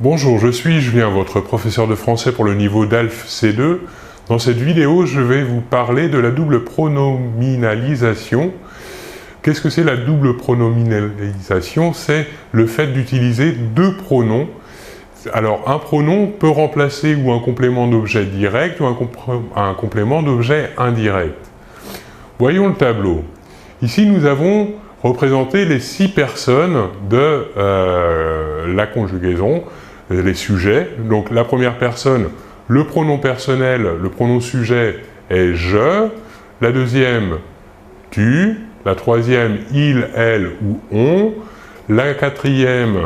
Bonjour, je suis Julien, votre professeur de français pour le niveau DALF C2. Dans cette vidéo, je vais vous parler de la double pronominalisation. Qu'est-ce que c'est la double pronominalisation? C'est le fait d'utiliser deux pronoms. Alors, un pronom peut remplacer ou un complément d'objet direct ou un complément d'objet indirect. Voyons le tableau. Ici, nous avons représenté les 6 personnes de la conjugaison, les sujets. Donc, la première personne, le pronom personnel, le pronom sujet est « je ». La deuxième, « tu ». La troisième, « il », « elle » ou « on ». La quatrième,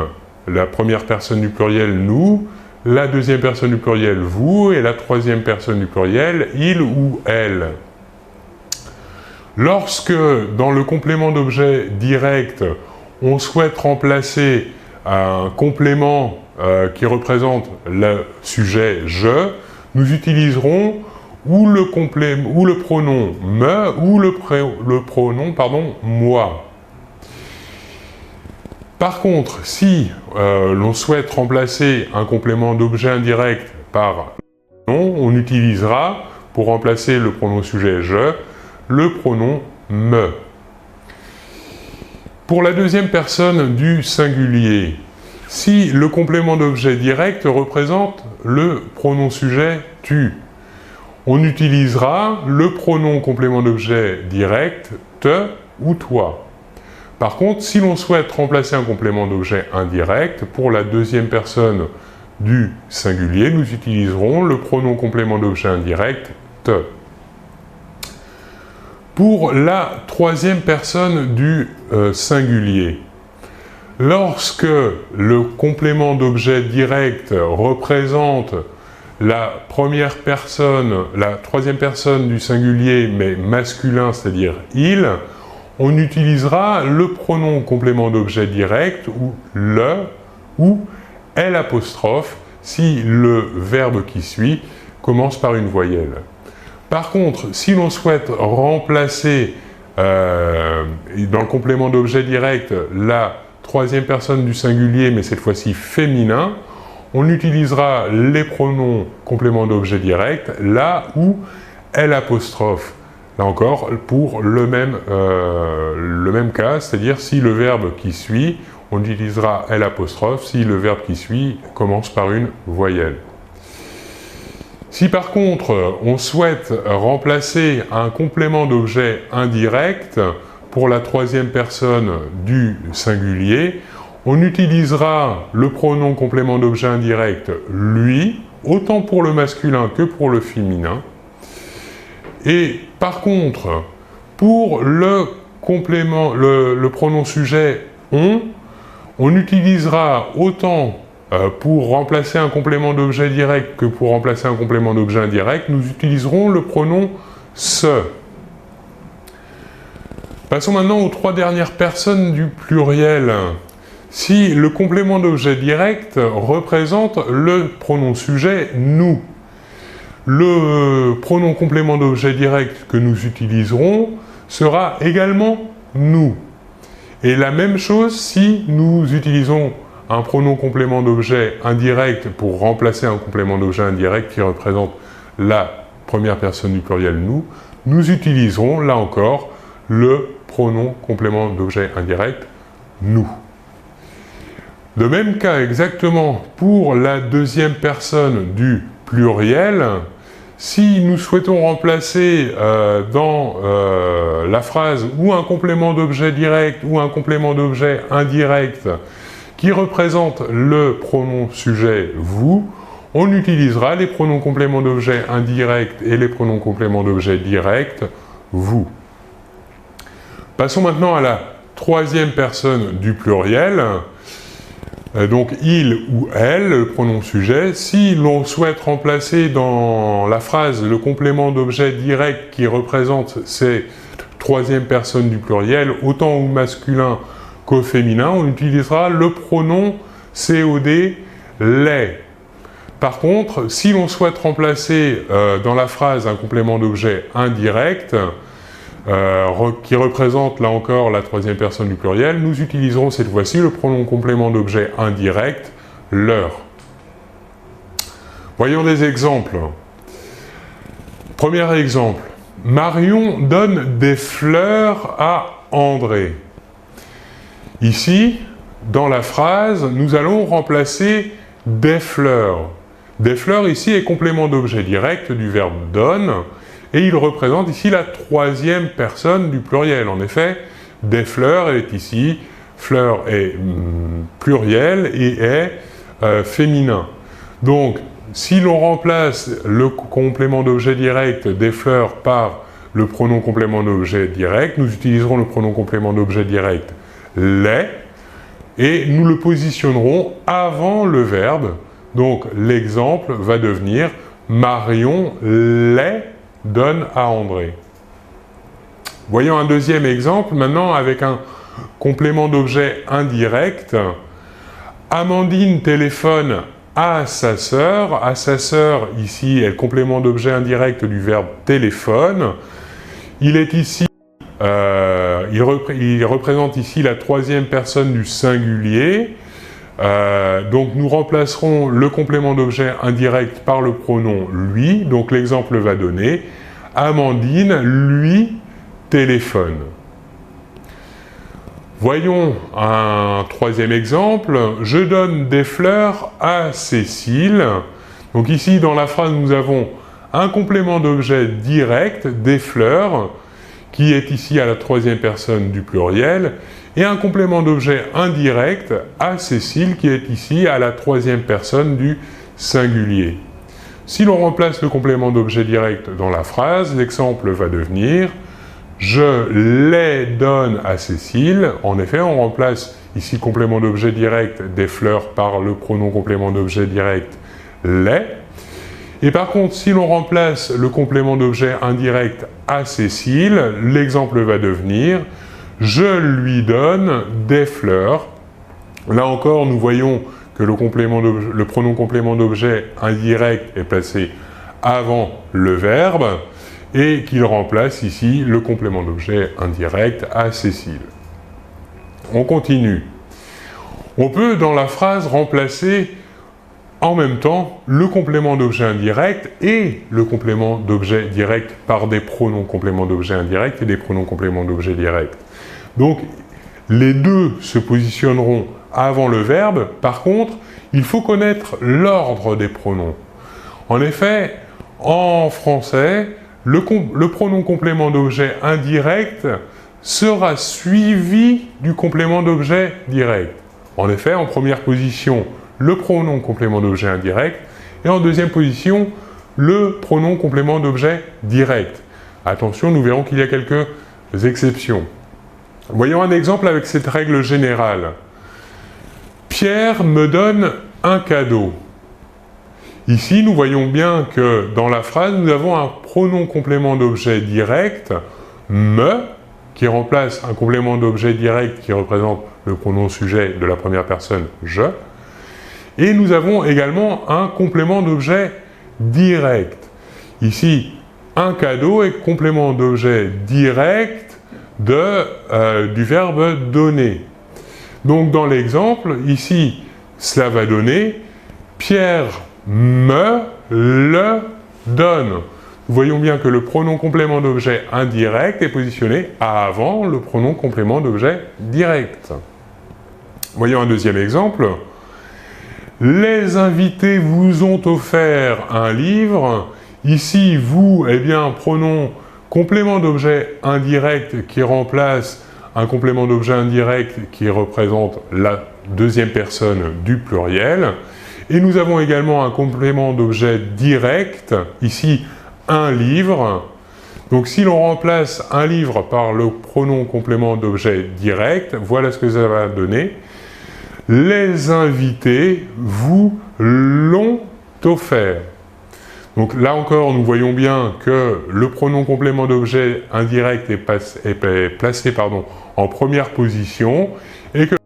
la première personne du pluriel, nous, la deuxième personne du pluriel, vous, et la troisième personne du pluriel, il ou elle. Lorsque, dans le complément d'objet direct, on souhaite remplacer un complément qui représente le sujet « je », nous utiliserons ou le pronom « me » ou le pronom « moi ». Par contre, si l'on souhaite remplacer un complément d'objet indirect par « non », on utilisera, pour remplacer le pronom sujet « je », le pronom « me ». Pour la deuxième personne du singulier, si le complément d'objet direct représente le pronom sujet « tu », on utilisera le pronom complément d'objet direct « te » ou « toi ». Par contre, si l'on souhaite remplacer un complément d'objet indirect, pour la deuxième personne du singulier, nous utiliserons le pronom complément d'objet indirect « te ». Pour la troisième personne du singulier, lorsque le complément d'objet direct représente la troisième personne du singulier, mais masculin, c'est-à-dire « il », on utilisera le pronom complément d'objet direct, ou « le » ou « l', si le verbe qui suit commence par une voyelle. Par contre, si l'on souhaite remplacer dans le complément d'objet direct la troisième personne du singulier, mais cette fois-ci féminin, on utilisera les pronoms complément d'objet direct, la ou l'. Là encore, pour le même cas, c'est-à-dire si le verbe qui suit, on utilisera l', si le verbe qui suit commence par une voyelle. Si par contre, on souhaite remplacer un complément d'objet indirect pour la troisième personne du singulier, on utilisera le pronom complément d'objet indirect « lui », autant pour le masculin que pour le féminin. Et par contre, pour le pronom sujet « on utilisera autant pour remplacer un complément d'objet direct que pour remplacer un complément d'objet indirect, nous utiliserons le pronom « ce ». Passons maintenant aux 3 dernières personnes du pluriel. Si le complément d'objet direct représente le pronom sujet « nous », le pronom complément d'objet direct que nous utiliserons sera également « nous ». Et la même chose si nous utilisons un pronom complément d'objet indirect pour remplacer un complément d'objet indirect qui représente la première personne du pluriel « nous », nous utiliserons, là encore, le pronom complément d'objet indirect « nous ». De même cas exactement pour la deuxième personne du pluriel, si nous souhaitons remplacer dans la phrase ou un complément d'objet direct ou un complément d'objet indirect qui représente le pronom sujet « vous », on utilisera les pronoms compléments d'objet indirect et les pronoms compléments d'objet direct « vous ». Passons maintenant à la troisième personne du pluriel. Donc « il » ou « elle », le pronom sujet. Si l'on souhaite remplacer dans la phrase le complément d'objet direct qui représente ces troisième personne du pluriel, autant au masculin qu'au féminin, on utilisera le pronom COD, les. Par contre, si l'on souhaite remplacer dans la phrase un complément d'objet indirect, qui représente là encore la troisième personne du pluriel, nous utiliserons cette fois-ci le pronom complément d'objet indirect, leur. Voyons des exemples. Premier exemple. Marion donne des fleurs à André. Ici, dans la phrase, nous allons remplacer des fleurs. Des fleurs ici est complément d'objet direct du verbe donne et il représente ici la troisième personne du pluriel. En effet, des fleurs est ici, fleur est pluriel et est féminin. Donc, si l'on remplace le complément d'objet direct des fleurs par le pronom complément d'objet direct, nous utiliserons le pronom complément d'objet direct les et nous le positionnerons avant le verbe. Donc l'exemple va devenir Marion les donne à André. Voyons un deuxième exemple maintenant avec un complément d'objet indirect. Amandine téléphone à sa sœur. À sa sœur, ici, est le complément d'objet indirect du verbe téléphone. Il est ici, il représente ici la troisième personne du singulier. Donc nous remplacerons le complément d'objet indirect par le pronom lui. Donc l'exemple va donner Amandine lui téléphone. Voyons un troisième exemple. Je donne des fleurs à Cécile. Donc ici, dans la phrase, nous avons un complément d'objet direct, des fleurs, qui est ici à la troisième personne du pluriel, et un complément d'objet indirect à Cécile, qui est ici à la troisième personne du singulier. Si l'on remplace le complément d'objet direct dans la phrase, l'exemple va devenir je les donne à Cécile. En effet, on remplace ici complément d'objet direct des fleurs par le pronom complément d'objet direct les. Et par contre, si l'on remplace le complément d'objet indirect à Cécile, l'exemple va devenir je lui donne des fleurs. Là encore, nous voyons que le pronom complément d'objet indirect est placé avant le verbe et qu'il remplace ici le complément d'objet indirect à Cécile. On continue. On peut dans la phrase remplacer en même temps le complément d'objet indirect et le complément d'objet direct par des pronoms complément d'objet indirect et des pronoms complément d'objet direct. Donc les deux se positionneront avant le verbe. Par contre, il faut connaître l'ordre des pronoms. En effet, en français, le pronom complément d'objet indirect sera suivi du complément d'objet direct. En effet, en première position, le pronom complément d'objet indirect et en deuxième position, le pronom complément d'objet direct. Attention, nous verrons qu'il y a quelques exceptions. Voyons un exemple avec cette règle générale. Pierre me donne un cadeau. Ici, nous voyons bien que dans la phrase, nous avons un pronom complément d'objet direct, me, qui remplace un complément d'objet direct qui représente le pronom sujet de la première personne, je. Et nous avons également un complément d'objet direct. Ici, un cadeau est complément d'objet direct du verbe donner. Donc dans l'exemple, ici, cela va donner Pierre me le donne. Nous voyons bien que le pronom complément d'objet indirect est positionné avant le pronom complément d'objet direct. Voyons un deuxième exemple. Les invités vous ont offert un livre. Ici, vous, eh bien, pronom complément d'objet indirect qui remplace un complément d'objet indirect qui représente la deuxième personne du pluriel. Et nous avons également un complément d'objet direct, ici un livre. Donc si l'on remplace un livre par le pronom complément d'objet direct, voilà ce que ça va donner. Les invités vous l'ont offert. Donc là encore, nous voyons bien que le pronom complément d'objet indirect est placé en première position et que